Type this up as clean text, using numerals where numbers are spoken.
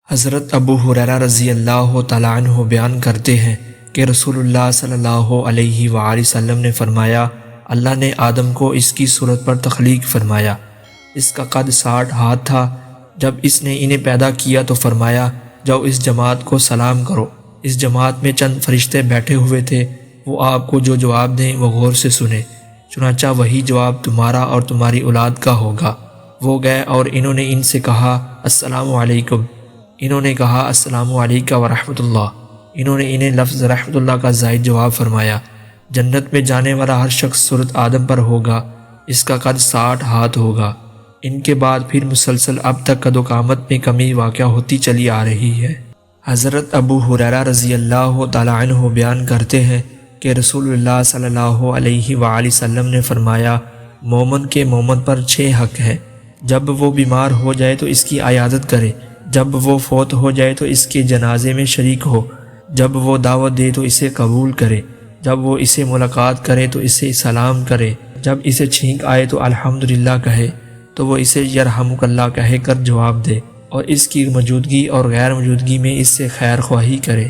حضرت ابو ہریرہ رضی اللہ تعالیٰ عنہ بیان کرتے ہیں کہ رسول اللہ صلی اللہ علیہ وآلہ وسلم نے فرمایا، اللہ نے آدم کو اس کی صورت پر تخلیق فرمایا۔ اس کا قد 60 ہاتھ تھا۔ جب اس نے انہیں پیدا کیا تو فرمایا، جاؤ اس جماعت کو سلام کرو۔ اس جماعت میں چند فرشتے بیٹھے ہوئے تھے، وہ آپ کو جو جواب دیں وہ غور سے سنیں، چنانچہ وہی جواب تمہارا اور تمہاری اولاد کا ہوگا۔ وہ گئے اور انہوں نے ان سے کہا، السلام علیکم۔ انہوں نے کہا، السلام علیکم ورحمۃ اللہ۔ انہوں نے انہیں لفظ رحمۃ اللہ کا زائد جواب فرمایا۔ جنت میں جانے والا ہر شخص صورت آدم پر ہوگا، اس کا قد 60 ہاتھ ہوگا۔ ان کے بعد پھر مسلسل اب تک قد و قامت میں کمی واقع ہوتی چلی آ رہی ہے۔ حضرت ابو ہریرہ رضی اللہ تعالیٰ عنہ بیان کرتے ہیں کہ رسول اللہ صلی اللہ علیہ وآلہ وسلم نے فرمایا، مومن کے مومن پر 6 حق ہیں۔ جب وہ بیمار ہو جائے تو اس کی عیادت کرے، جب وہ فوت ہو جائے تو اس کے جنازے میں شریک ہو، جب وہ دعوت دے تو اسے قبول کرے، جب وہ اسے ملاقات کرے تو اسے سلام کرے، جب اسے چھینک آئے تو الحمدللہ کہے، تو وہ اسے یرحمک اللہ کہہ کر جواب دے، اور اس کی موجودگی اور غیر موجودگی میں اس سے خیر خواہی کرے۔